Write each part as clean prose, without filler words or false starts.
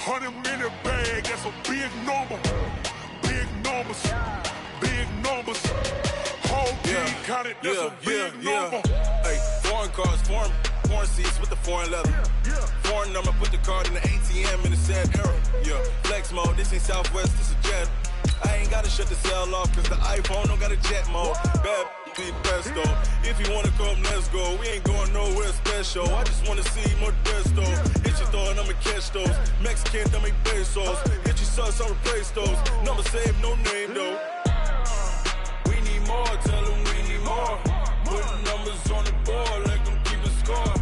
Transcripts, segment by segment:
100 in the bag, that's a big number. Big numbers, big numbers. Whole team counted, that's a big number. Hey, foreign cars, foreign seats with the foreign leather. Foreign number, put the card in the ATM in the sad era. Yeah, flex mode, this ain't Southwest, this is Jet. I ain't gotta shut the cell off, cause the iPhone don't got a jet mode. Bad be the best though. If you wanna come, let's go. We ain't going nowhere special. I just wanna see more desto. Hit your throw and I'ma catch those. Mexican, dummy pesos. Hit your sus, I'll replace those. Number save, no name though. We need more, tell them we need more. Put numbers on the board, let them keep a score.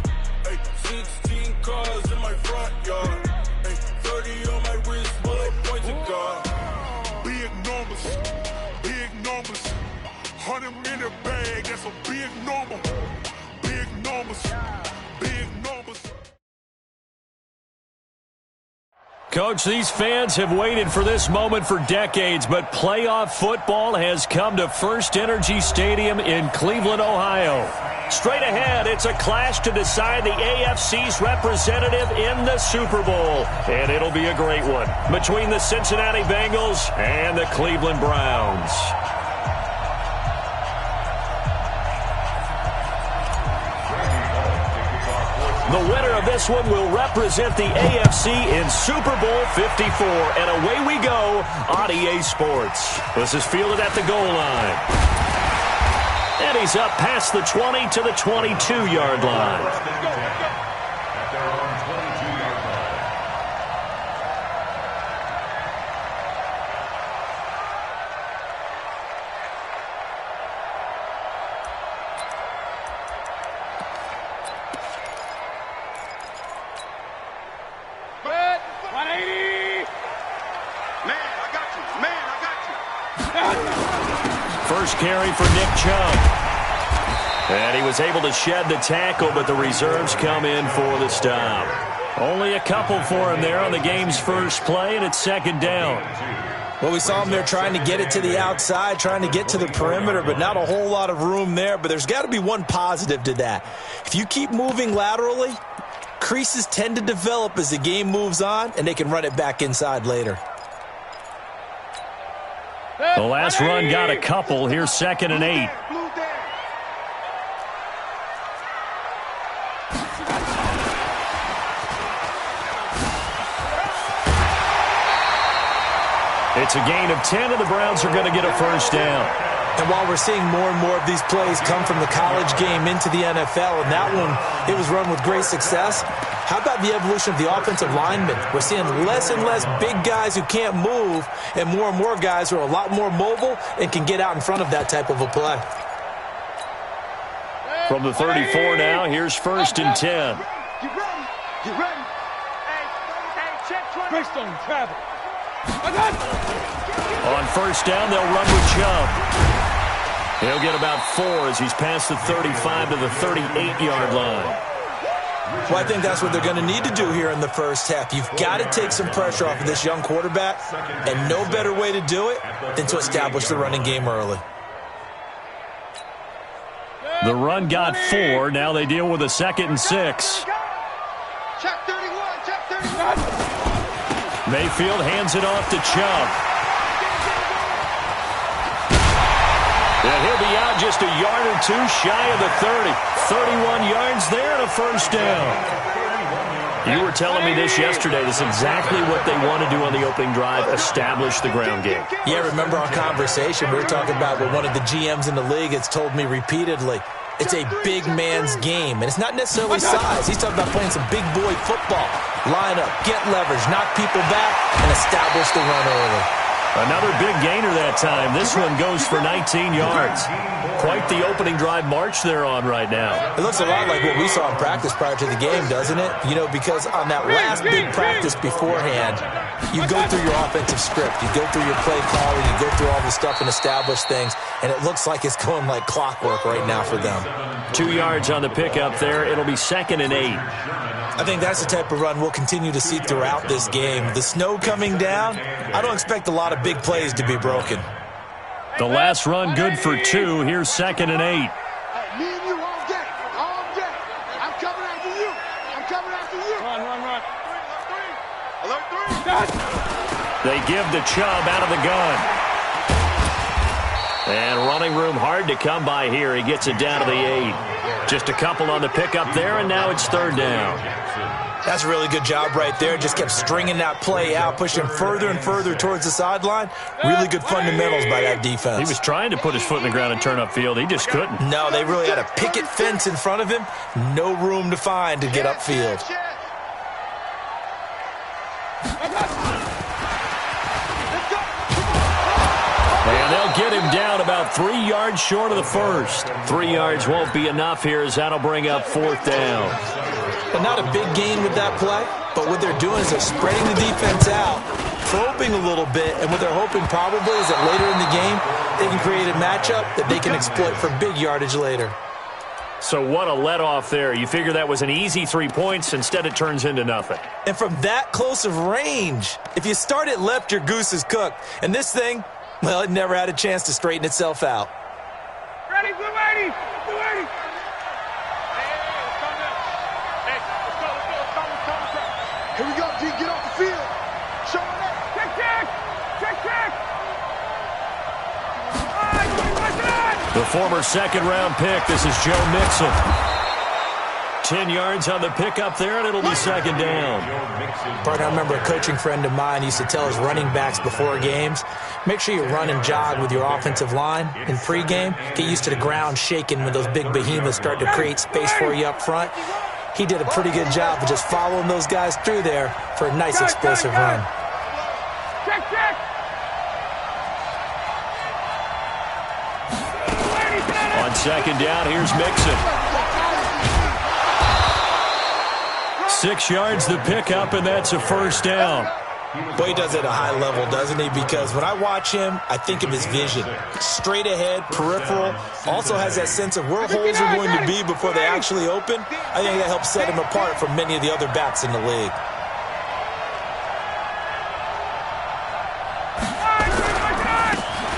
Hey, 16 cars in my front yard. Hey, 30 on my wrist, bullet point to God. Big numbers, big numbers. 100 in the bag, that's a big number. Big numbers, big numbers. Coach, these fans have waited for this moment for decades, but playoff football has come to First Energy Stadium in Cleveland, Ohio. Straight ahead, it's a clash to decide the AFC's representative in the Super Bowl. And it'll be a great one between the Cincinnati Bengals and the Cleveland Browns. The winner of this one will represent the AFC in Super Bowl 54. And away we go on EA Sports. This is fielded at the goal line. And he's up past the 20 to the 22-yard line. First carry for Nick Chubb. And he was able to shed the tackle, but the reserves come in for the stop. Only a couple for him there on the game's first play, and it's second down. Well, we saw him there trying to get it to the outside, trying to get to the perimeter, but not a whole lot of room there. But there's got to be one positive to that. If you keep moving laterally, creases tend to develop as the game moves on, and they can run it back inside later. The last run got a couple. Here's 2nd and 8. It's a gain of 10, and the Browns are going to get a first down. And while we're seeing more and more of these plays come from the college game into the NFL, and that one, it was run with great success, how about the evolution of the offensive linemen? We're seeing less and less big guys who can't move, and more guys who are a lot more mobile and can get out in front of that type of a play. From the 34 now, here's 1st and 10. Get ready. Hey, check. Greystone, travel. On first down, they'll run with Chubb. He'll get about 4 as he's past the 35 to the 38-yard line. Well, I think that's what they're going to need to do here in the first half. You've got to take some pressure off of this young quarterback, and no better way to do it than to establish the running game early. The run got 4. Now they deal with a 2nd and 6. Check 31. Mayfield hands it off to Chubb. And he'll be out just a yard or two shy of the 30. 31 yards there and a first down. You were telling me this yesterday. This is exactly what they want to do on the opening drive, establish the ground game. Yeah, remember our conversation? We were talking about what one of the GMs in the league has told me repeatedly. It's a big man's game, and it's not necessarily size. He's talking about playing some big boy football. Line up, get leverage, knock people back, and establish the run early. Another big gainer that time. This one goes for 19 yards. Quite the opening drive march they're on right now. It looks a lot like what we saw in practice prior to the game, doesn't it? You know, because on that last big practice beforehand, you go through your offensive script. You go through your play calling. You go through all the stuff and establish things. And it looks like it's going like clockwork right now for them. 2 yards on the pickup there. It'll be 2nd and 8. I think that's the type of run we'll continue to see throughout this game. The snow coming down, I don't expect a lot of big plays to be broken. The last run good for 2. Here's 2nd and 8. Hey, me and you all day. I'm coming after you. Run. Alert 3. They give the Chubb out of the gun. And running room hard to come by here. He gets it down to the 8. Just a couple on the pickup there, and now it's third down. That's a really good job right there. Just kept stringing that play out, pushing further and further towards the sideline. Really good fundamentals by that defense. He was trying to put his foot in the ground and turn upfield. He just couldn't. No, they really had a picket fence in front of him. No room to find to get upfield. And they'll get him down about 3 yards short of the first. 3 yards won't be enough here as that'll bring up fourth down. And not a big gain with that play, but what they're doing is they're spreading the defense out, probing a little bit, and what they're hoping probably is that later in the game they can create a matchup that they can exploit for big yardage later. So what a let-off there. You figure that was an easy 3 points. Instead, it turns into nothing. And from that close of range, if you start it left, your goose is cooked. And this thing, well, it never had a chance to straighten itself out. Ready, blue 80, blue 80. Here we go, G, get off the field. Show him up. Check. The former second-round pick, this is Joe Mixon. 10 yards on the pickup there, and it'll be second down. Partner, I remember a coaching friend of mine used to tell his running backs before games, make sure you run and jog with your offensive line in pregame. Get used to the ground shaking when those big behemoths start to create space for you up front. He did a pretty good job of just following those guys through there for a nice explosive run. Check. On second down, here's Mixon. 6 yards the pickup, and that's a first down. Boy, he does it at a high level, doesn't he? Because when I watch him, I think of his vision. Straight ahead, peripheral. Also has that sense of where holes are going to be before they actually open. I think that helps set him apart from many of the other backs in the league.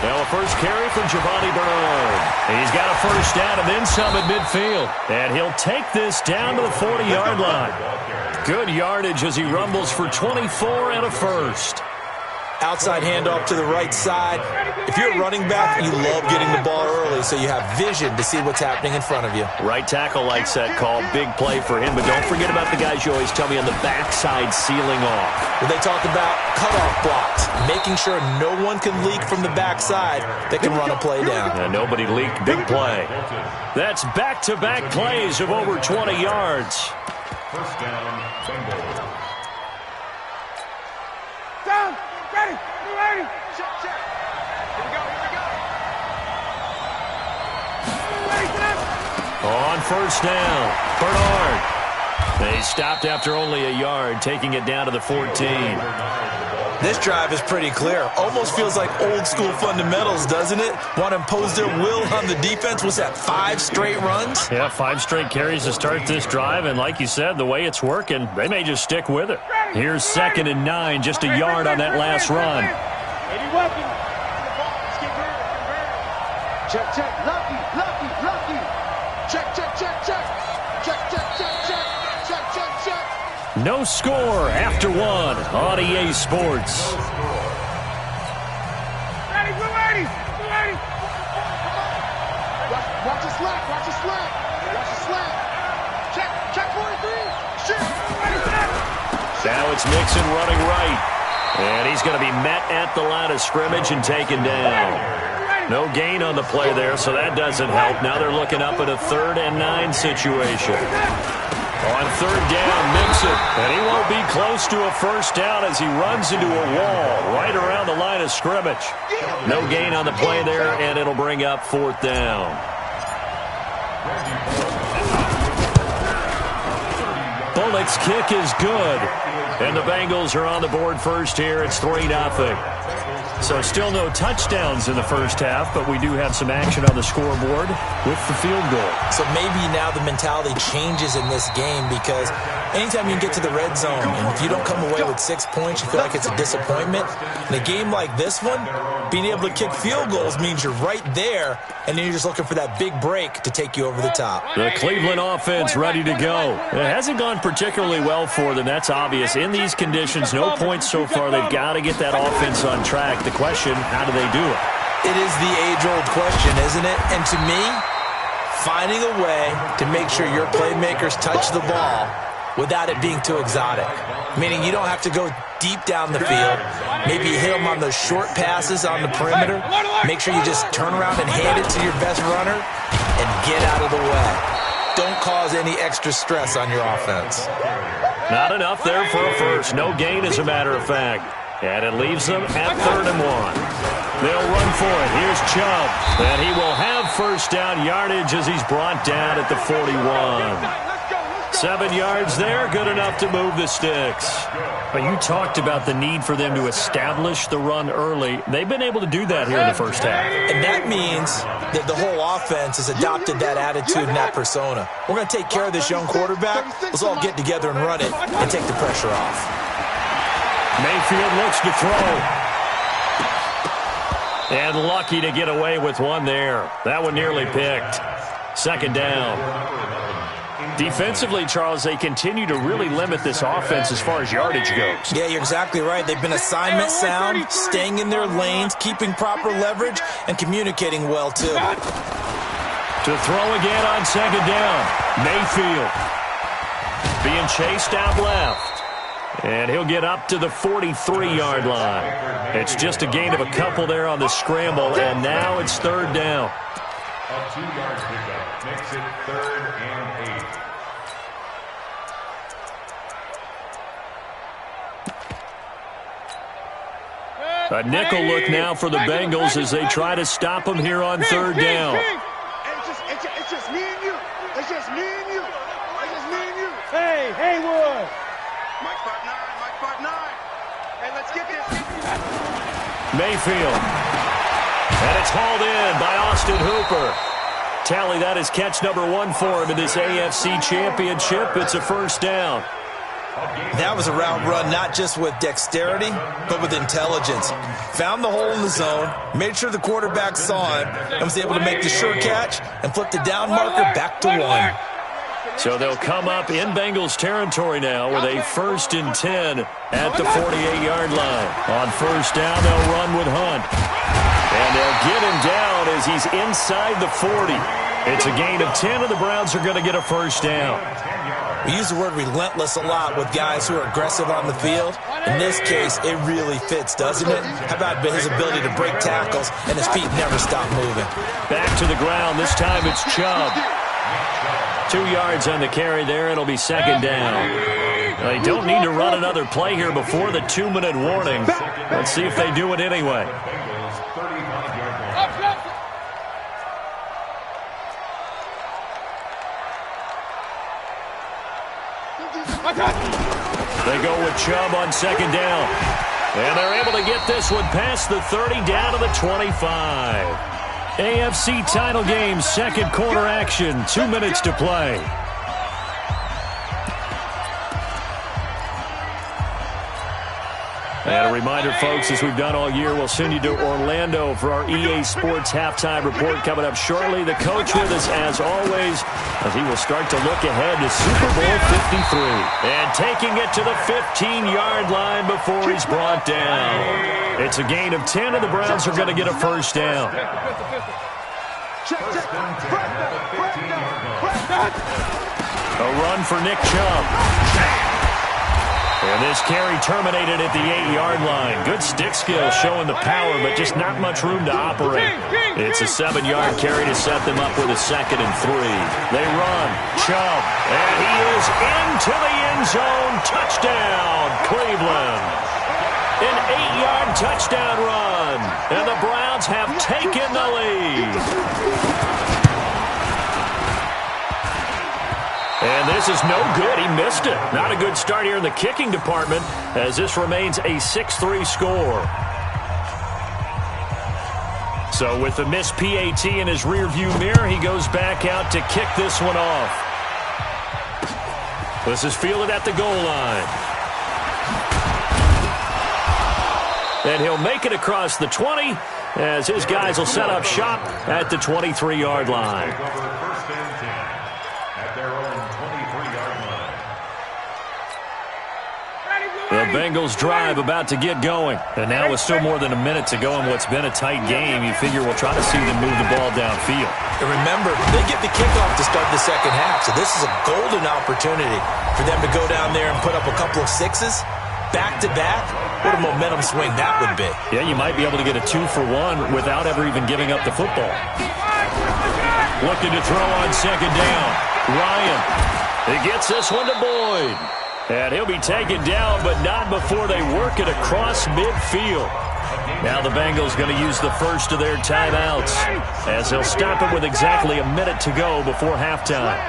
Now a first carry from Giovanni Bernard. He's got a first down and then some at midfield. And he'll take this down to the 40-yard line. Good yardage as he rumbles for 24 and a first. Outside handoff to the right side. If you're a running back, you love getting the ball early so you have vision to see what's happening in front of you. Right tackle likes that call. Big play for him. But don't forget about the guys you always tell me on the backside sealing off. When they talk about cutoff blocks, making sure no one can leak from the backside that can run a play down. And nobody leaked. Big play. That's back-to-back plays of over 20 yards. First down, Bengals. Down, ready, blue 80. Check. Here we go. On first down, Bernard. They stopped after only a yard, taking it down to the 14. This drive is pretty clear. Almost feels like old school fundamentals, doesn't it? Want to impose their will on the defense. Was that 5 straight runs? Yeah, 5 straight carries to start this drive. And like you said, the way it's working, they may just stick with it. Here's 2nd and 9, just a yard on that last run. Check. Lucky. Check. No score after 1 on EA Sports. Ready, blue 80. Watch the slap. Check 43. Shoot. Now it's Mixon running right. And he's going to be met at the line of scrimmage and taken down. No gain on the play there, so that doesn't help. Now they're looking up at a 3rd and 9 situation. On 3rd down, Mixon. And he won't be close to a first down as he runs into a wall right around the line of scrimmage. No gain on the play there, and it'll bring up 4th down. Bullock's kick is good. And the Bengals are on the board first here. It's 3-0. So still no touchdowns in the first half, but we do have some action on the scoreboard with the field goal. So maybe now the mentality changes in this game because Anytime you can get to the red zone, and if you don't come away with 6 points, you feel like it's a disappointment. In a game like this one, being able to kick field goals means you're right there, and then you're just looking for that big break to take you over the top. The Cleveland offense ready to go. It hasn't gone particularly well for them. That's obvious. In these conditions, no points so far. They've got to get that offense on track. The question, how do they do it? It is the age-old question, isn't it? And to me, finding a way to make sure your playmakers touch the ball without it being too exotic. Meaning you don't have to go deep down the field. Maybe you hit them on those short passes on the perimeter. Make sure you just turn around and hand it to your best runner and get out of the way. Don't cause any extra stress on your offense. Not enough there for a first. No gain, as a matter of fact. And it leaves them at 3rd and 1. They'll run for it. Here's Chubb. And he will have first down yardage as he's brought down at the 41. 7 yards there, good enough to move the sticks. But you talked about the need for them to establish the run early. They've been able to do that here in the first half. And that means that the whole offense has adopted that attitude and that persona. We're going to take care of this young quarterback. Let's all get together and run it and take the pressure off. Mayfield looks to throw. And lucky to get away with one there. That one nearly picked. 2nd down. Defensively, Charles, they continue to really limit this offense as far as yardage goes. Yeah, you're exactly right. They've been assignment sound, staying in their lanes, keeping proper leverage, and communicating well, too. To throw again on 2nd down. Mayfield being chased out left. And he'll get up to the 43-yard line. It's just a gain of a couple there on the scramble, and now it's 3rd down. A 2-yard pickup makes it 3rd and 8. A nickel look now for the Bengals as they try to stop them here on 3rd down. It's just me and you. It's just me and you. It's just me and you. Hey, Haywood. Mike 5'9". Hey, let's get this. Mayfield. And it's hauled in by Austin Hooper. Tally, that is catch number 1 for him in this AFC Championship. It's a first down. That was a route run not just with dexterity, but with intelligence. Found the hole in the zone, made sure the quarterback saw him, and was able to make the sure catch and flip the down marker back to 1. So they'll come up in Bengals territory now with a 1st and 10 at the 48-yard line. On first down, they'll run with Hunt. And they'll get him down as he's inside the 40. It's a gain of 10, and the Browns are going to get a first down. We use the word relentless a lot with guys who are aggressive on the field. In this case, it really fits, doesn't it? How about his ability to break tackles and his feet never stop moving? Back to the ground. This time it's Chubb. 2 yards on the carry there. It'll be 2nd down. They don't need to run another play here before the 2-minute warning. Let's see if they do it anyway. They go with Chubb on 2nd down. And they're able to get this one past the 30 down to the 25. AFC title game, 2nd quarter action, 2 minutes to play. And a reminder, folks, as we've done all year, we'll send you to Orlando for our EA Sports halftime report coming up shortly. The coach with us, as always, as he will start to look ahead to Super Bowl 53. And taking it to the 15-yard line before he's brought down. It's a gain of 10, and the Browns are going to get a first down. A run for Nick Chubb. And this carry terminated at the 8-yard line. Good stick skill showing the power, but just not much room to operate. It's a 7-yard carry to set them up with a 2nd and 3. They run. Chubb. And he is into the end zone. Touchdown, Cleveland. An 8-yard touchdown run. And the Browns have taken the lead. And this is no good. He missed it. Not a good start here in the kicking department as this remains a 6-3 score. So with the missed PAT in his rearview mirror, he goes back out to kick this one off. This is fielded at the goal line. And he'll make it across the 20 as his guys will set up shop at the 23-yard line. First and 10 at their own 23-yard line. The Bengals drive about to get going. And now with still more than a minute to go in what's been a tight game, you figure we'll try to see them move the ball downfield. And remember, they get the kickoff to start the second half, so this is a golden opportunity for them to go down there and put up a couple of sixes back-to-back. What a momentum swing that would be. Yeah, you might be able to get a 2-for-1 without ever even giving up the football. Looking to throw on second down. Ryan. He gets this one to Boyd. And he'll be taken down, but not before they work it across midfield. Now the Bengals going to use the first of their timeouts as they'll stop it with exactly a minute to go before halftime.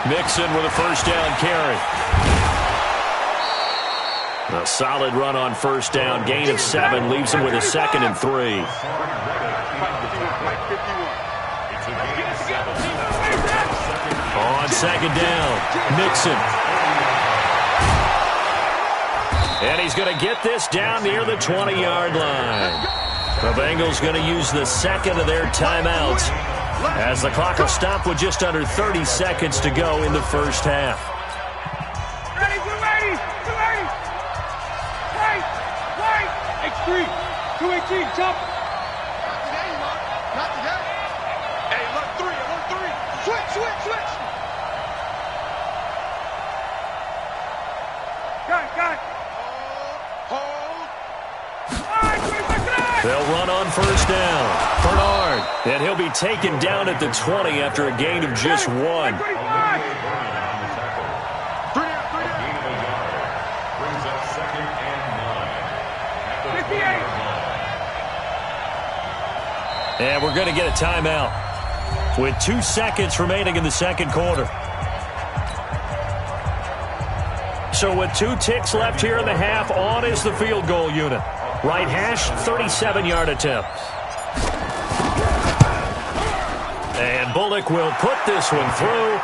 Mixon with a first down carry. A solid run on first down. Gain of 7 leaves him with a 2nd and 3. On second down, Mixon. And he's going to get this down near the 20-yard line. The Bengals going to use the second of their timeouts as the clock will stop with just under 30 seconds to go in the first half. Ready, get ready, get ready. Right. X3, 218, jump. Not today. Hey, look, 3. Switch. Got. Hold. They'll run on first down. Bernard. And he'll be taken down at the 20 after a gain of just 1. Brings up 2nd and 9. And we're going to get a timeout with 2 seconds remaining in the second quarter. So with 2 ticks left here in the half, on is the field goal unit. Right hash, 37-yard attempt. And Bullock will put this one through,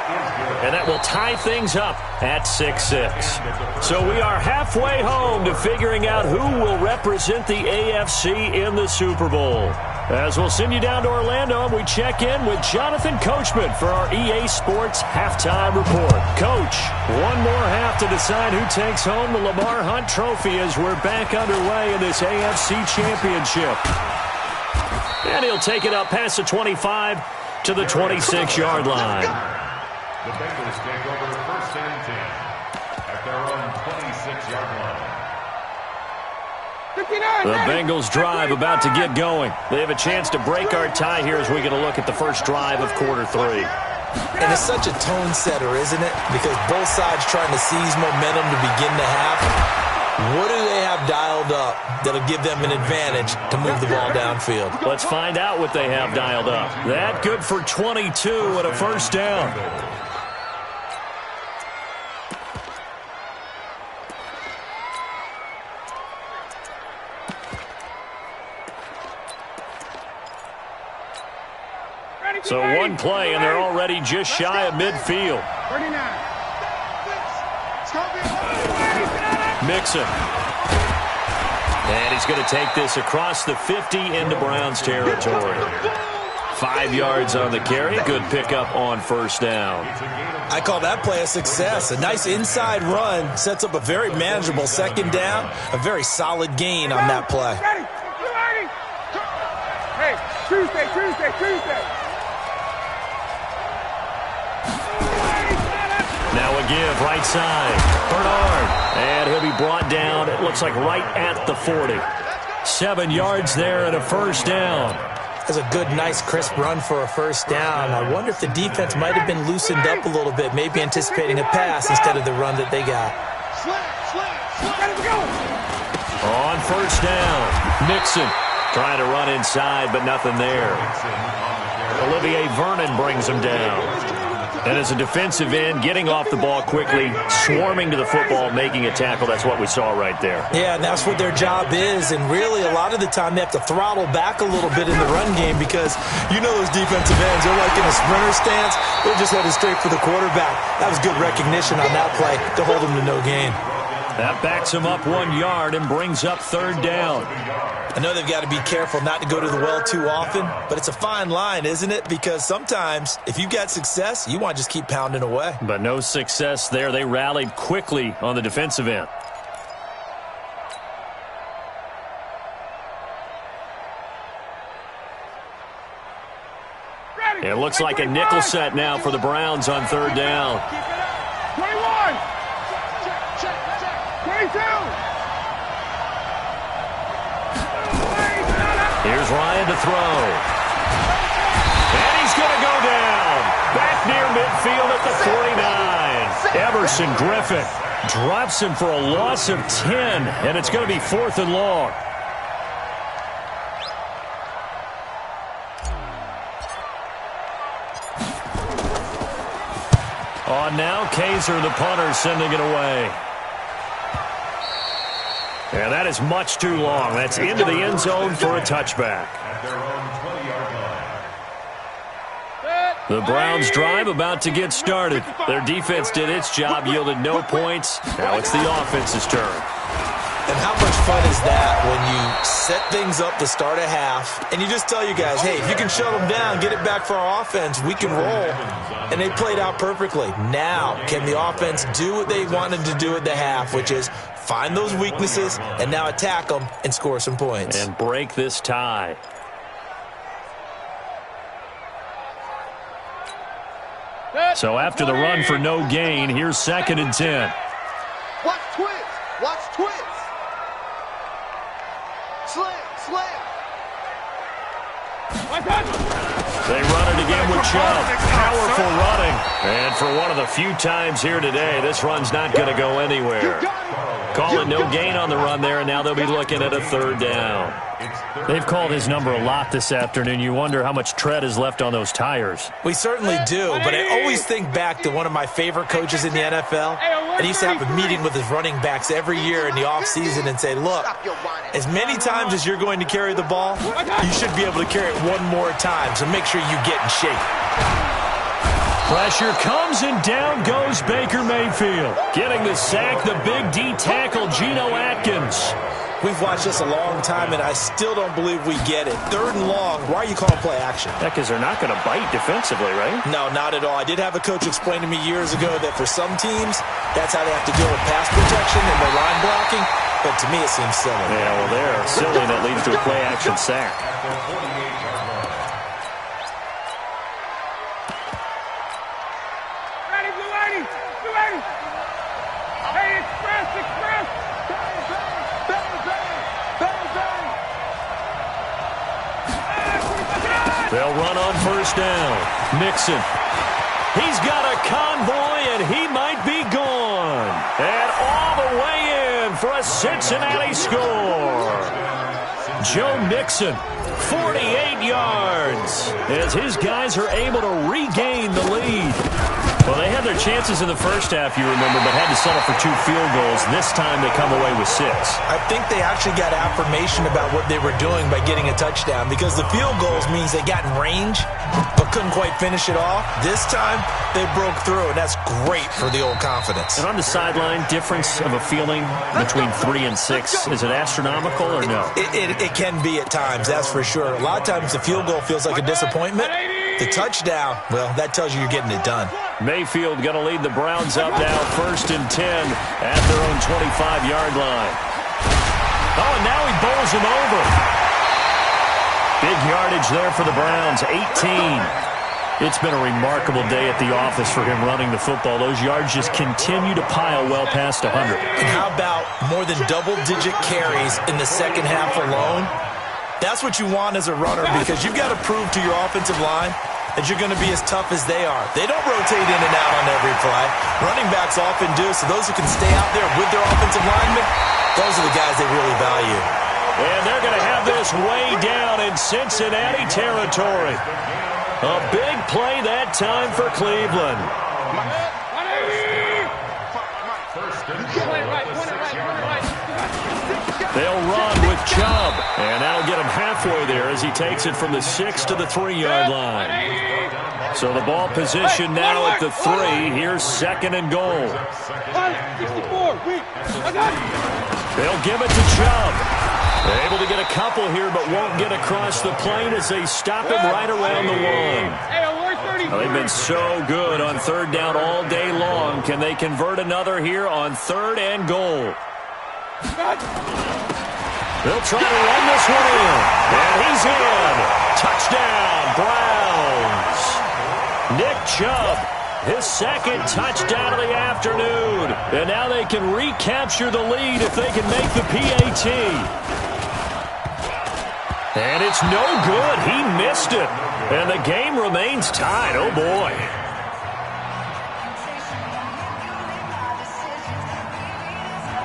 and that will tie things up at 6-6. So we are halfway home to figuring out who will represent the AFC in the Super Bowl. As we'll send you down to Orlando, and we check in with Jonathan Coachman for our EA Sports Halftime Report. Coach, one more half to decide who takes home the Lamar Hunt Trophy as we're back underway in this AFC Championship. And he'll take it up past the 25 to the 26-yard line. The Bengals take over first and 10 at their own 26-yard line. The Bengals drive about to get going. They have a chance to break our tie here as we get a look at the first drive of quarter 3. And it's such a tone setter, isn't it? Because both sides trying to seize momentum to begin the half. What do they have dialed up that'll give them an advantage to move the ball downfield? Let's find out what they have dialed up. That good for 22 and a first down. So one play, and they're already just shy of midfield. 39. Mixon. And he's going to take this across the 50 into Browns territory. 5 yards on the carry. Good pickup on first down. I call that play a success. A nice inside run sets up a very manageable second down. A very solid gain on that play. Hey, Tuesday. Now a give, right side. Bernard. And he'll be brought down, it looks like right at the 40. 7 yards there and a first down. That's a good, nice, crisp run for a first down. I wonder if the defense might have been loosened up a little bit, maybe anticipating a pass instead of the run that they got. On first down, Mixon trying to run inside, but nothing there. Olivier Vernon brings him down. And as a defensive end, getting off the ball quickly, swarming to the football, making a tackle, that's what we saw right there. Yeah, and that's what their job is. And really, a lot of the time, they have to throttle back a little bit in the run game because you know those defensive ends, they're like in a sprinter stance. They're just headed straight for the quarterback. That was good recognition on that play to hold them to no gain. That backs him up 1 yard and brings up third down. I know they've got to be careful not to go to the well too often, but it's a fine line, isn't it? Because sometimes, if you've got success, you want to just keep pounding away. But no success there. They rallied quickly on the defensive end. It looks like a nickel set now for the Browns on third down. 21. 22. Here's Ryan to throw. And he's going to go down. Back near midfield at the 49. Everson Griffin drops him for a loss of 10, and it's going to be 4th and long. On now, Kaiser, the punter, sending it away. And that is much too long. That's into the end zone for a touchback. At their own 20-yard line. The Browns drive about to get started. Their defense did its job, yielded no points. Now it's the offense's turn. And how much fun is that when you set things up to start a half and you just tell your guys, hey, if you can shut them down, get it back for our offense, we can roll. And they played out perfectly. Now, can the offense do what they wanted to do at the half, which is find those weaknesses and now attack them and score some points. And break this tie. So after the run for no gain, here's 2nd and 10. Watch twist. Watch twist. Slam. They run it again with Chubb. Powerful running. And for one of the few times here today, this run's not going to go anywhere. Call it no gain on the run there, and now they'll be looking at a third down. They've called his number a lot this afternoon. You wonder how much tread is left on those tires. We certainly do, but I always think back to one of my favorite coaches in the NFL. And he used to have a meeting with his running backs every year in the offseason and say, look, as many times as you're going to carry the ball, you should be able to carry it one more time, so make sure you get in shape. Pressure comes, and down goes Baker Mayfield. Getting the sack, the big D tackle, Geno Atkins. We've watched this a long time, and I still don't believe we get it. 3rd and long, why are you calling play action? Yeah, because they're not going to bite defensively, right? No, not at all. I did have a coach explain to me years ago that for some teams, that's how they have to deal with pass protection and their line blocking, but to me it seems silly. Yeah, well, they're silly, and that leads to a play action sack. At their 48-yard line. Hey, express. They'll run on first down. Mixon. He's got a convoy, and he might be gone. And all the way in for a Cincinnati score. Joe Mixon, 48 yards, as his guys are able to regain the lead. Well, they had their chances in the first half, you remember, but had to settle for 2 field goals. This time they come away with 6. I think they actually got affirmation about what they were doing by getting a touchdown, because the field goals means they got in range but couldn't quite finish it off. This time they broke through, and that's great for the old confidence. And on the sideline, difference of a feeling between 3 and 6, is it astronomical or no? It can be at times, that's for sure. A lot of times the field goal feels like a disappointment. The touchdown, well, that tells you you're getting it done. Mayfield going to lead the Browns up now, 1st and 10 at their own 25-yard line. Oh, and now he bowls him over. Big yardage there for the Browns, 18. It's been a remarkable day at the office for him running the football. Those yards just continue to pile well past 100. And how about more than double-digit carries in the second half alone? That's what you want as a runner, because you've got to prove to your offensive line that you're going to be as tough as they are. They don't rotate in and out on every play. Running backs often do, so those who can stay out there with their offensive linemen, those are the guys they really value. And they're going to have this way down in Cincinnati territory. A big play that time for Cleveland. They'll run with Chubb, and that'll get him halfway there as he takes it from the 6 to the 3-yard line. So the ball position now at the 3. Here's 2nd and goal. They'll give it to Chubb. They're able to get a couple here, but won't get across the plane as they stop him right around the 1. Well, they've been so good on 3rd down all day long. Can they convert another here on 3rd and goal? They'll try to run this one in. And he's in. Touchdown, Browns. Nick Chubb, his 2nd touchdown of the afternoon. And now they can recapture the lead if they can make the PAT. And it's no good. He missed it. And the game remains tied. Oh, boy.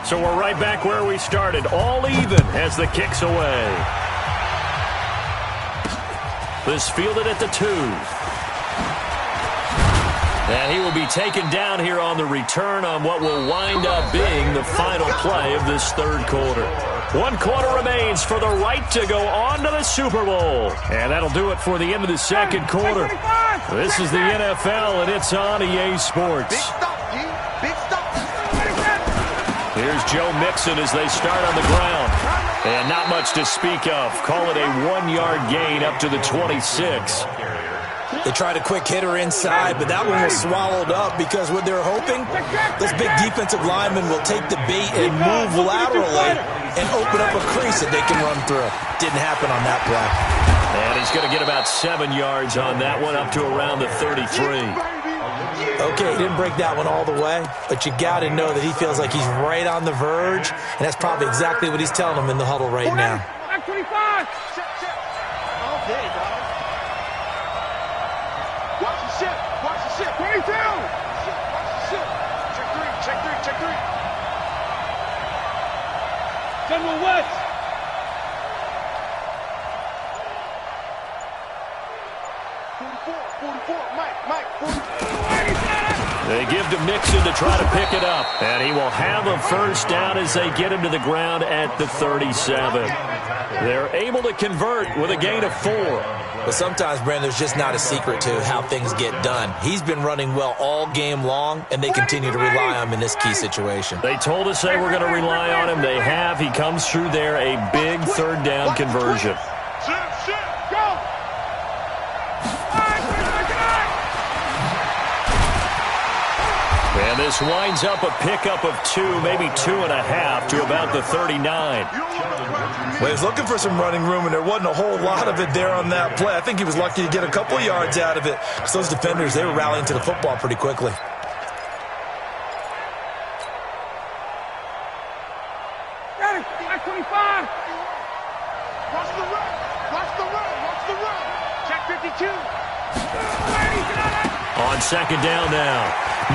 So we're right back where we started. All even as the kick's away. This fielded at the 2. And he will be taken down here on the return on what will wind up being the final play of this 3rd quarter. 1 quarter remains for the right to go on to the Super Bowl. And that'll do it for the end of the 2nd quarter. This is the NFL, and it's on EA Sports. Big stop, G. Big stop. Here's Joe Mixon as they start on the ground. And not much to speak of. Call it a 1-yard gain up to the 26. They tried a quick hitter inside, but that one was swallowed up because what they're hoping, this big defensive lineman will take the bait and move laterally and open up a crease that they can run through. Didn't happen on that play. And he's going to get about 7 yards on that one up to around the 33. Okay, he didn't break that one all the way, but you got to know that he feels like he's right on the verge, and that's probably exactly what he's telling them in the huddle right now. 25. All day, dog. Watch the ship. Watch the ship. 22. Watch the ship. Check 3. Check 3. Check 3. General West. 44. Mike. 44. They give to Mixon to try to pick it up. And he will have a first down as they get him to the ground at the 37. They're able to convert with a gain of 4. But sometimes, Brandon, there's just not a secret to how things get done. He's been running well all game long, and they continue to rely on him in this key situation. They told us they were going to rely on him. They have. He comes through there, a big 3rd down conversion. Go. And this winds up a pickup of 2, maybe 2.5 to about the 39. Well, he was looking for some running room, and there wasn't a whole lot of it there on that play. I think he was lucky to get a couple yards out of it. So those defenders, they were rallying to the football pretty quickly. Got it. 25. Watch the run. Watch the run. Watch the run. Check 52. On 2nd down now,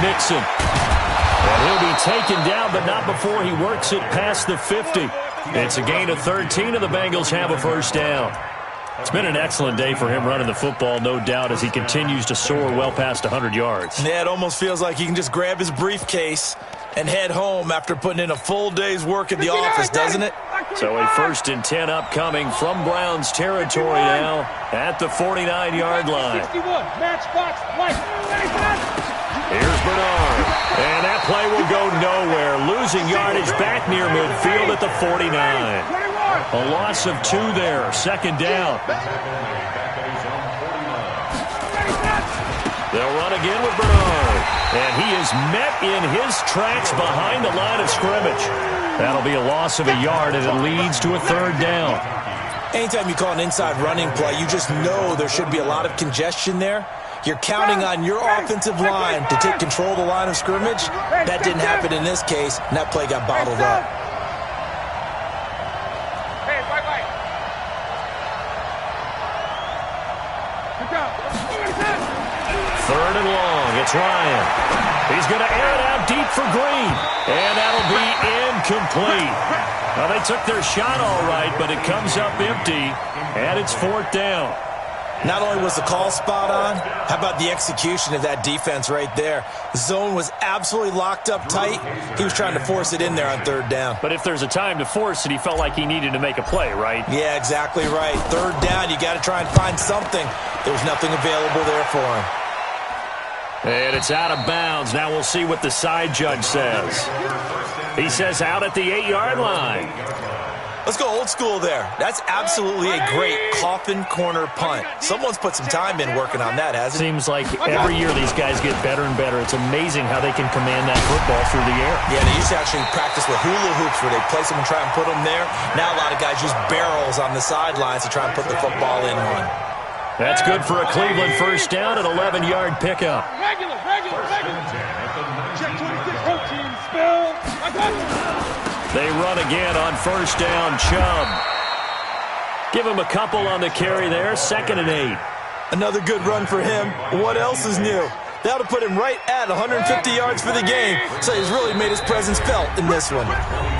Mixon. And he'll be taken down, but not before he works it past the 50. It's a gain of 13, and the Bengals have a first down. It's been an excellent day for him running the football, no doubt, as he continues to soar well past 100 yards. Yeah, it almost feels like he can just grab his briefcase and head home after putting in a full day's work at the office, doesn't it? So a 1st and 10 upcoming from Browns territory now at the 49-yard line. 61. Match box. Mike. Here's Bernard. And that play will go nowhere. Losing yardage back near midfield at the 49. A loss of 2 there. 2nd down. They'll run again with Bernard. And he is met in his tracks behind the line of scrimmage. That'll be a loss of a yard, and it leads to a 3rd down. Anytime you call an inside running play, you just know there should be a lot of congestion there. You're counting on your offensive line to take control of the line of scrimmage. That didn't happen in this case, and that play got bottled up. Hey, bye. 3rd and long. It's Ryan. He's going to air it out deep for Green. And that'll be incomplete. Well, they took their shot all right, but it comes up empty. And it's 4th down. Not only was the call spot on, how about the execution of that defense right there? The zone was absolutely locked up tight. He was trying to force it in there on third down. But if there's a time to force it, he felt like he needed to make a play, right? Yeah, exactly right. Third down, you got to try and find something. There was nothing available there for him. And it's out of bounds. Now we'll see what the side judge says. He says out at the 8-yard line. Let's go old school there. That's absolutely a great coffin corner punt. Someone's put some time in working on that, hasn't it? Seems like every year these guys get better and better. It's amazing how they can command that football through the air. Yeah, they used to actually practice with hula hoops where they place them and try and put them there. Now a lot of guys use barrels on the sidelines to try and put the football in one. That's good for a Cleveland first down, an 11-yard pickup. Regular. Check 26, protein, spill. They run again on first down, Chubb. Give him a couple on the carry there, 2nd and 8. Another good run for him. What else is new? That'll put him right at 150 yards for the game, so he's really made his presence felt in this one.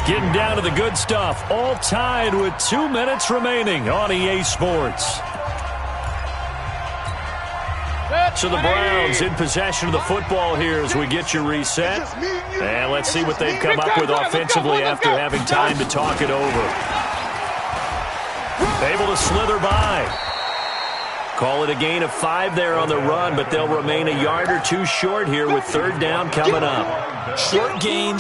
Getting down to the good stuff, all tied with 2 minutes remaining on EA Sports. So the Browns in possession of the football here as we get you reset. And let's see what they've come up with offensively after having time to talk it over. Able to slither by. Call it a gain of 5 there on the run, but they'll remain a yard or 2 short here with third down coming up. Short gain,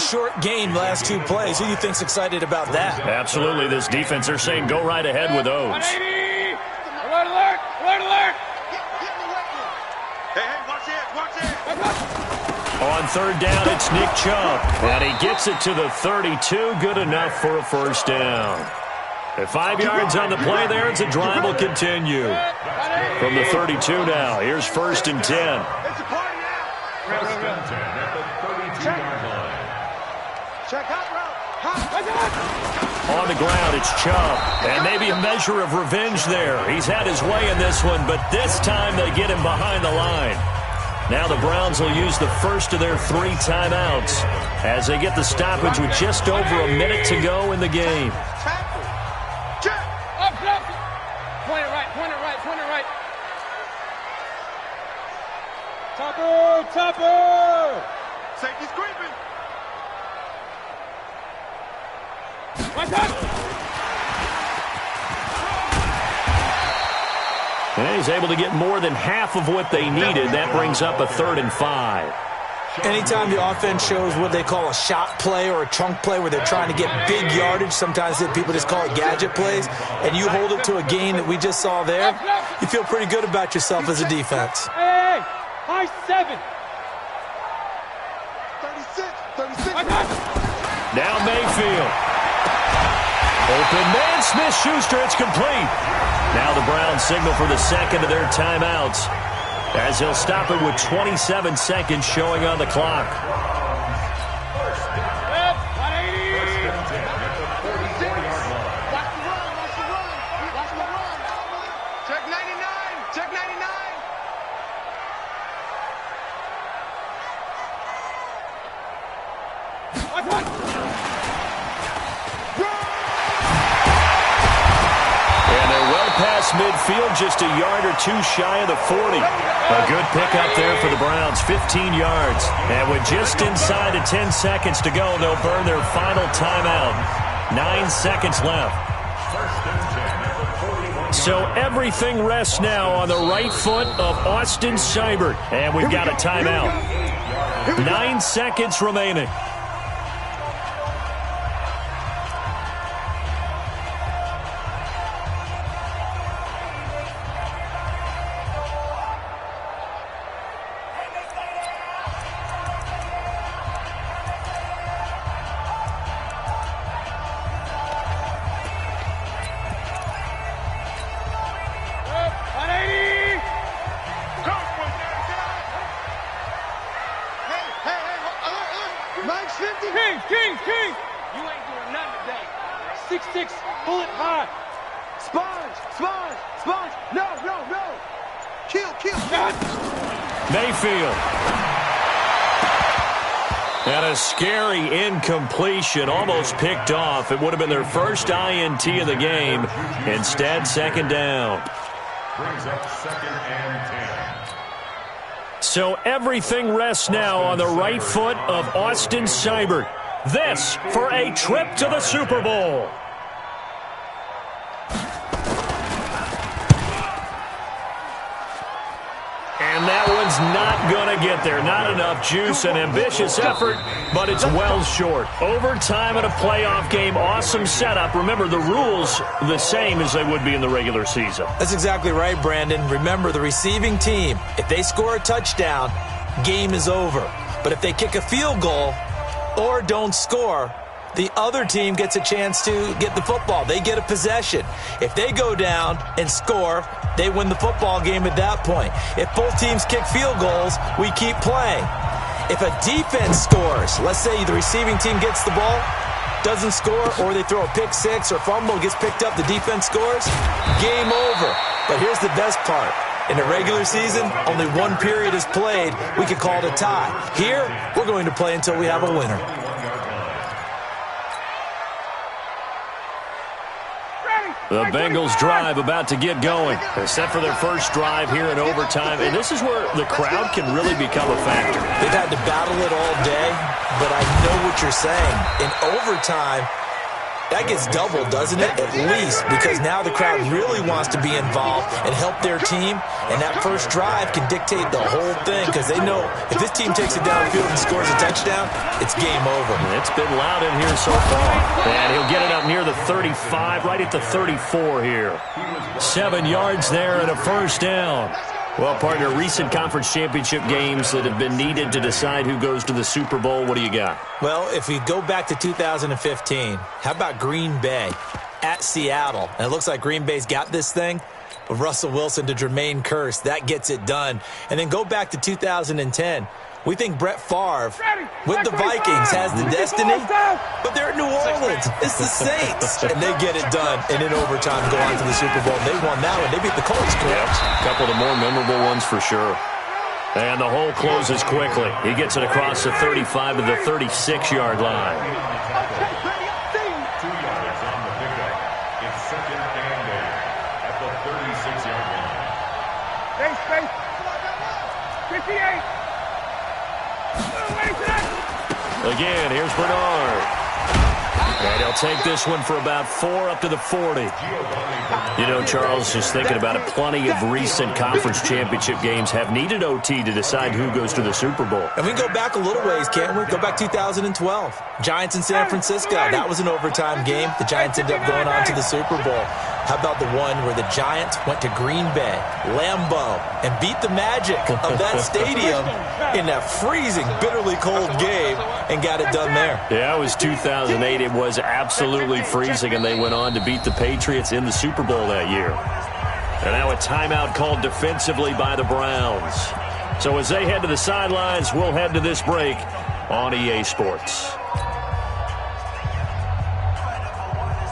last 2 plays. Who do you think's excited about that? Absolutely. This defense, they're saying go right ahead with those. Alert! Hey, watch it! On third down, it's Nick Chubb. And he gets it to the 32. Good enough for a first down. At 5 yards on the play there, it's a drive will continue. From the 32 now, here's 1st and 10. It's a party now! First and 10 at the 32-yard line. Check out route. On the ground, it's Chubb. And maybe a measure of revenge there. He's had his way in this one, but this time they get him behind the line. Now the Browns will use the first of their 3 timeouts as they get the stoppage with just over a minute to go in the game. Point it right. Topper! Safety's creeping. And he's able to get more than half of what they needed. That brings up a 3rd and 5. Anytime the offense shows what they call a shot play or a chunk play where they're trying to get big yardage, sometimes people just call it gadget plays, and you hold it to a gain that we just saw there, you feel pretty good about yourself as a defense. Hey! High 7! 36! Now Mayfield. Open man, Smith-Schuster, it's complete. Now the Browns signal for the second of their timeouts as he'll stop it with 27 seconds showing on the clock. Check 99! Past midfield, just a yard or 2 shy of the 40. A good pickup there for the Browns, 15 yards. And with just inside of 10 seconds to go, they'll burn their final timeout. 9 seconds left. So everything rests now on the right foot of Austin Seibert. And we've got a timeout. 9 seconds remaining. King! You ain't doing nothing today. 6'6", bullet high. Sponge! No! Kill! Mayfield. And a scary incompletion, almost picked off. It would have been their first INT of the game. Instead, second down. brings up 2nd and 10. So everything rests now on the right foot of Austin Seibert. This for a trip to the Super Bowl. And that one's not going to get there. Not enough juice, an ambitious effort, but it's well short. Overtime in a playoff game, awesome setup. Remember, the rules the same as they would be in the regular season. That's exactly right, Brandon. Remember, the receiving team, if they score a touchdown, game is over. But if they kick a field goal or don't score, the other team gets a chance to get the football. They get a possession. If they go down and score, they win the football game at that point. If both teams kick field goals, we keep playing. If a defense scores, let's say the receiving team gets the ball, doesn't score, or they throw a pick six or fumble, gets picked up, the defense scores, game over. But here's the best part. In the regular season, only one period is played. We could call it a tie. Here, we're going to play until we have a winner. The Bengals drive about to get going. They're set for their first drive here in overtime. And this is where the crowd can really become a factor. They've had to battle it all day, but I know what you're saying. In overtime, that gets doubled, doesn't it? At least, because now the crowd really wants to be involved and help their team. And that first drive can dictate the whole thing because they know if this team takes it downfield and scores a touchdown, it's game over. It's been loud in here so far. And he'll get it up near the 35, right at the 34 here. 7 yards there and a first down. Well, partner, recent conference championship games that have been needed to decide who goes to the Super Bowl, what do you got? Well, if we go back to 2015, how about Green Bay at Seattle? And it looks like Green Bay's got this thing. With Russell Wilson to Jermaine Kearse, that gets it done. And then go back to 2010. We think Brett Favre with the Vikings has the destiny, but they're at New Orleans. It's the Saints, and they get it done. And in overtime, go on to the Super Bowl. They won that one. They beat the Colts, correct? A couple of the more memorable ones for sure. And the hole closes quickly. He gets it across the 35 to the 36-yard line. 2 yards on the pickup. It's 2nd and 8 at the 36-yard line. Space. 58. Again, here's Bernard. And he'll take this one for about 4 up to the 40. You know, Charles, just thinking about it, plenty of recent conference championship games have needed OT to decide who goes to the Super Bowl. And we can go back a little ways, can't we? Go back 2012. Giants in San Francisco. That was an overtime game. The Giants ended up going on to the Super Bowl. How about the one where the Giants went to Green Bay, Lambeau, and beat the magic of that stadium in that freezing, bitterly cold game and got it done there? Yeah, it was 2008. It was absolutely freezing, and they went on to beat the Patriots in the Super Bowl that year. And now a timeout called defensively by the Browns. So as they head to the sidelines, we'll head to this break on EA Sports.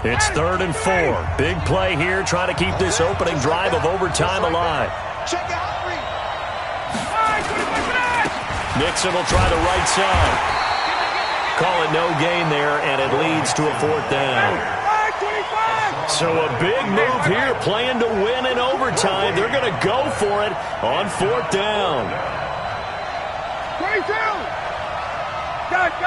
It's 3rd and 4. Big play here, trying to keep this opening drive of overtime alive. Nixon will try the right side. Call it no gain there, and it leads to a 4th down. So a big move here, playing to win in overtime. They're going to go for it on 4th down. 22. Got it.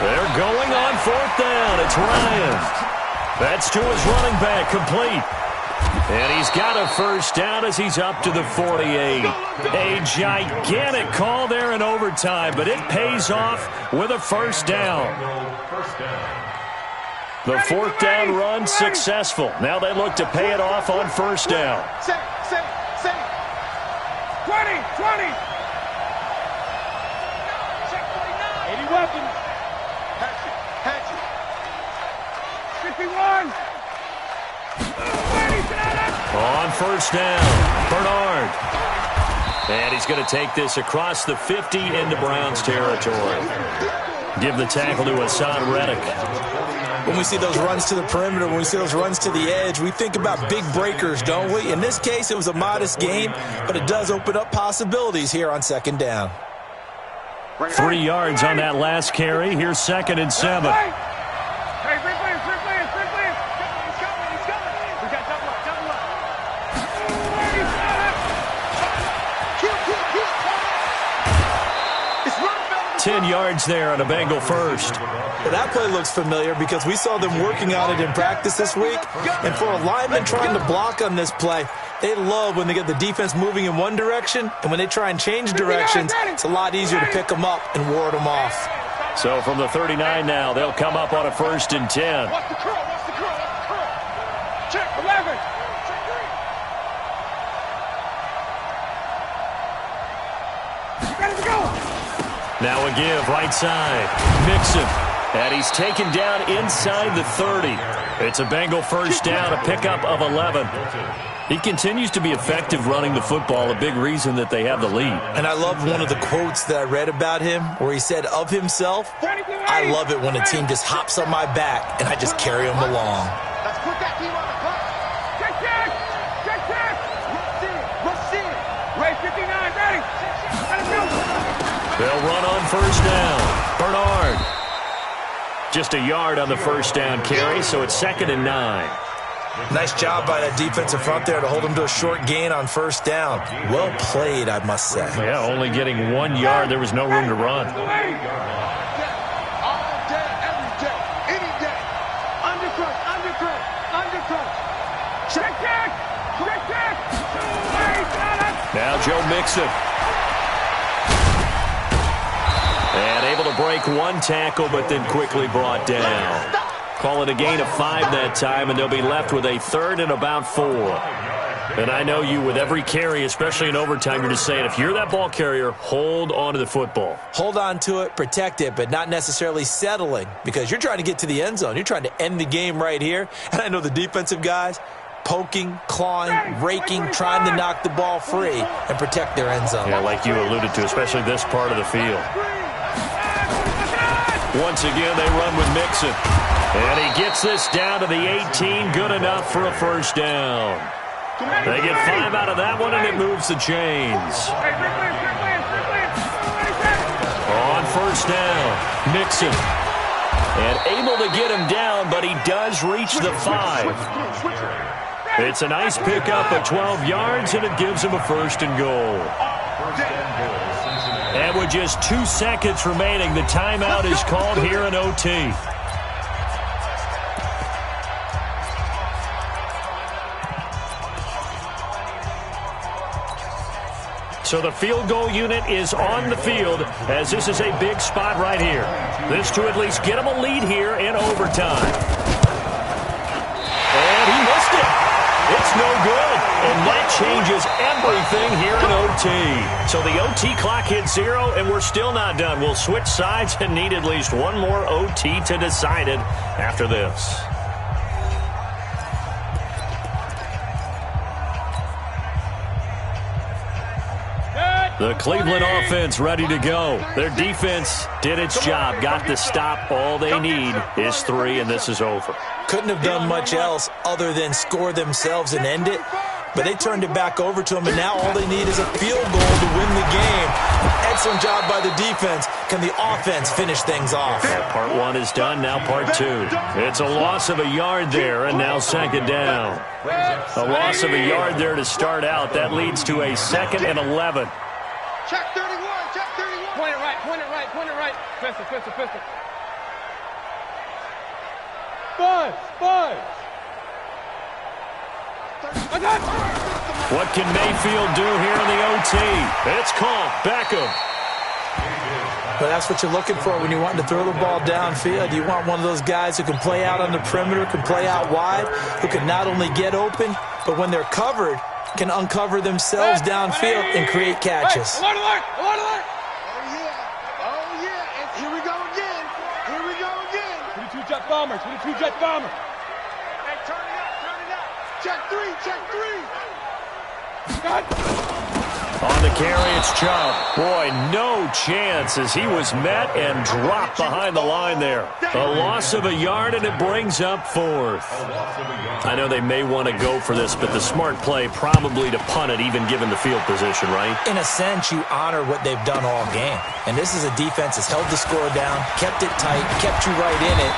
They're going on 4th down. It's Ryan. That's to his running back, complete. And he's got a first down as he's up to the 48. A gigantic call there in overtime, but it pays off with a first down. The 4th down run successful. Now they look to pay it off on first down. 20. 80 weapons. Hatchet. 51. On first down, Bernard. And he's going to take this across the 50 into Browns territory. Give the tackle to Hassan Reddick. When we see those runs to the perimeter, when we see those runs to the edge, we think about big breakers, don't we? In this case, it was a modest gain, but it does open up possibilities here on 2nd down. 3 yards on that last carry. Here's 2nd and 7. 10 yards there on a Bengal first. Well, that play looks familiar because we saw them working on it in practice this week. And for a lineman trying to block on this play, they love when they get the defense moving in one direction, and when they try and change directions, it's a lot easier to pick them up and ward them off. So from the 39 now, they'll come up on a 1st and 10. What's the curl? What's the curl? What's the curl? Check 11. Ready to go. Now a give, right side. Mixon. And he's taken down inside the 30. It's a Bengal first down, a pickup of 11. He continues to be effective running the football, a big reason that they have the lead. And I love one of the quotes that I read about him where he said of himself, "I love it when a team just hops on my back and I just carry them along." Let's put that team on the clock. Check, check. Check, check. Rush in. Ray 59, ready. Let him go. They'll run on first down. Bernard. Just a yard on the first down carry, so it's 2nd and 9. Nice job by that defensive front there to hold him to a short gain on first down. Well played, I must say. Yeah, only getting 1 yard. There was no room to run. All day, every day, any day. Undercrush, undercrush, undercrush. Check, check. Check, check. Now Joe Mixon. And able to break one tackle, but then quickly brought down. Call it a gain of 5 that time, and they'll be left with a 3rd and about 4. And I know you, with every carry, especially in overtime, you're just saying, if you're that ball carrier, hold on to the football. Hold on to it, protect it, but not necessarily settling, because you're trying to get to the end zone. You're trying to end the game right here. And I know the defensive guys poking, clawing, raking, trying to knock the ball free and protect their end zone. Yeah, like you alluded to, especially this part of the field. Once again, they run with Mixon. And he gets this down to the 18, good enough for a first down. They get 5 out of that one, and it moves the chains. On first down, Mixon. And able to get him down, but he does reach the 5. It's a nice pickup of 12 yards, and it gives him a 1st and goal. And with just 2 seconds remaining, the timeout is called here in OT. So the field goal unit is on the field, as this is a big spot right here. This to at least get them a lead here in overtime. And he missed it. It's no good. And that changes everything here in OT. So the OT clock hits 0, and we're still not done. We'll switch sides and need at least one more OT to decide it after this. The Cleveland offense ready to go. Their defense did its job, got the stop. All they need is 3, and this is over. Couldn't have done much else other than score themselves and end it, but they turned it back over to them, and now all they need is a field goal to win the game. Excellent job by the defense. Can the offense finish things off? Part 1 is done, now part 2. It's a loss of a yard there, and now 2nd down. A loss of a yard there to start out. That leads to a 2nd and 11. Check 31, check 31. Point it right, point it right, point it right. Pistol, pistol, pistol. Buzz. What can Mayfield do here in the OT? It's called Beckham. But that's what you're looking for when you're wanting to throw the ball downfield. You want one of those guys who can play out on the perimeter, can play out wide, who can not only get open, but when they're covered, can uncover themselves downfield and create catches. Alert, alert, alert, alert. Oh, yeah. And here we go again. 22 jet bombers, 22 jet bombers. Hey, turn it up. Check 3, check 3. On the carry, it's Chubb. Boy, no chance as he was met and dropped behind the line there. A loss of a yard, and it brings up 4th. I know they may want to go for this, but the smart play probably to punt it, even given the field position, right? In a sense, you honor what they've done all game. And this is a defense that's held the score down, kept it tight, kept you right in it.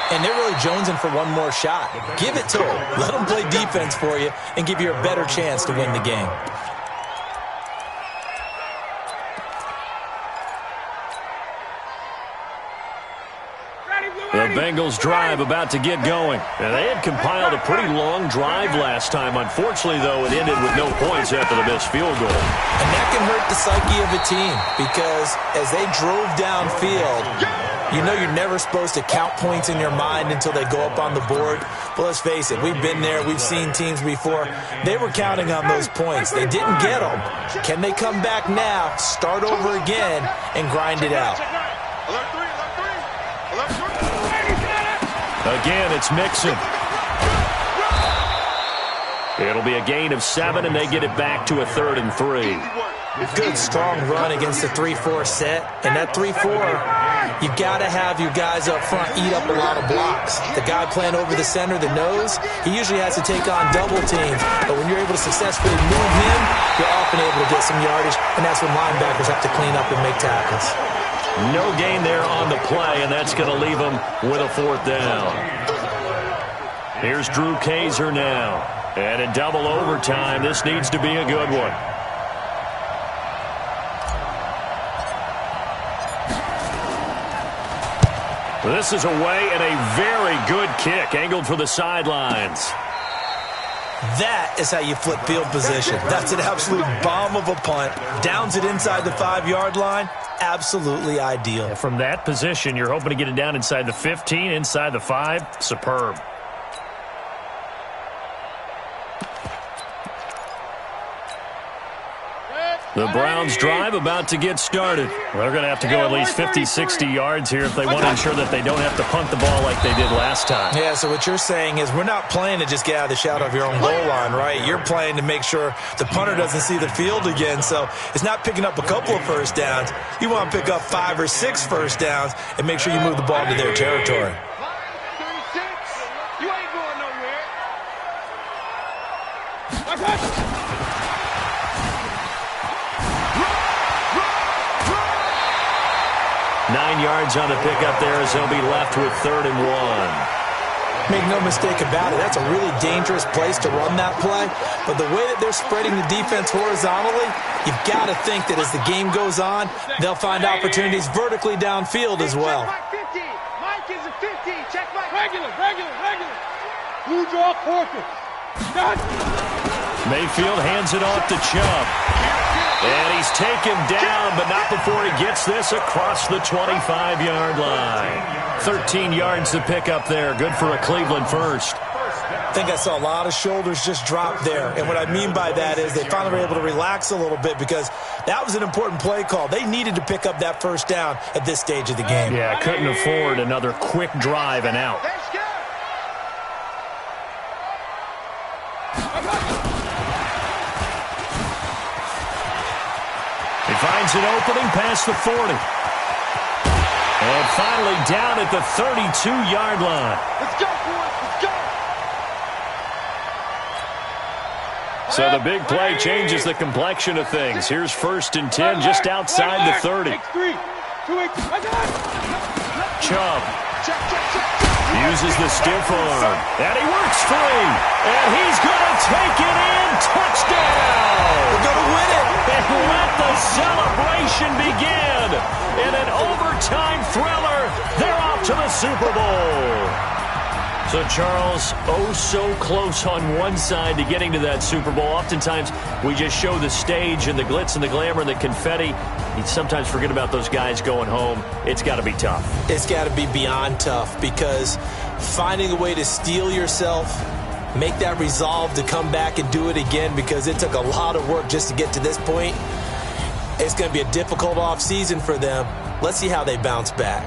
And they're really jonesing for one more shot. Give it to them. Let them play defense for you and give you a better chance to win the game. The Bengals drive about to get going. And they had compiled a pretty long drive last time. Unfortunately, though, it ended with no points after the missed field goal. And that can hurt the psyche of a team because as they drove downfield, you know you're never supposed to count points in your mind until they go up on the board. But let's face it, we've been there. We've seen teams before. They were counting on those points. They didn't get them. Can they come back now, start over again, and grind it out? Again, it's Mixon. It'll be a gain of 7, and they get it back to a 3rd and 3. Good, strong run against the 3-4 set. And that 3-4, you got to have your guys up front eat up a lot of blocks. The guy playing over the center, the nose, he usually has to take on double teams. But when you're able to successfully move him, you're often able to get some yardage, and that's when linebackers have to clean up and make tackles. No gain there on the play, and that's going to leave them with a 4th down. Here's Drew Kaiser now. And in double overtime, this needs to be a good one. This is away and a very good kick, angled for the sidelines. That is how you flip field position. That's an absolute bomb of a punt. Downs it inside the 5-yard line. Absolutely ideal. And from that position, you're hoping to get it down inside the 15, inside the 5. Superb. The Browns drive about to get started. They're going to have to go at least 50, 60 yards here if they want to ensure that they don't have to punt the ball like they did last time. Yeah, so what you're saying is we're not playing to just get out of the shadow of your own goal line, right? You're playing to make sure the punter doesn't see the field again. So it's not picking up a couple of first downs. You want to pick up 5 or 6 first downs and make sure you move the ball into their territory. You ain't going nowhere. 9 yards on the pickup there as they'll be left with 3rd and 1. Make no mistake about it, that's a really dangerous place to run that play. But the way that they're spreading the defense horizontally, you've got to think that as the game goes on, they'll find opportunities vertically downfield as well. Mike 50. Mike is a 50. Check Mike. Regular. Blue draw quarter. Mayfield hands it off to Chubb. And he's taken down, but not before he gets this across the 25-yard line. 13 yards to pick up there. Good for a Cleveland first. I think I saw a lot of shoulders just drop there. And what I mean by that is they finally were able to relax a little bit because that was an important play call. They needed to pick up that first down at this stage of the game. Yeah, couldn't afford another quick drive and out. He finds an opening past the 40. And finally down at the 32-yard line. Let's go, boys. Let's go. So the big play changes the complexion of things. Here's 1st and 10 just outside the 30. Chubb uses the stiff arm. And he works free. And he's going to take it in. Touchdown. They're going to win it. And let the celebration begin. In an overtime thriller, they're off to the Super Bowl. So, Charles, oh so close on one side to getting to that Super Bowl. Oftentimes, we just show the stage and the glitz and the glamour and the confetti. You sometimes forget about those guys going home. It's got to be tough. It's got to be beyond tough because finding a way to steel yourself, make that resolve to come back and do it again because it took a lot of work just to get to this point. It's going to be a difficult offseason for them. Let's see how they bounce back.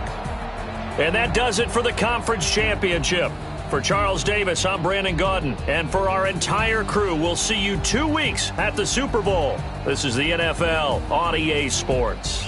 And that does it for the conference championship. For Charles Davis, I'm Brandon Gaudin. And for our entire crew, we'll see you 2 weeks at the Super Bowl. This is the NFL on EA Sports.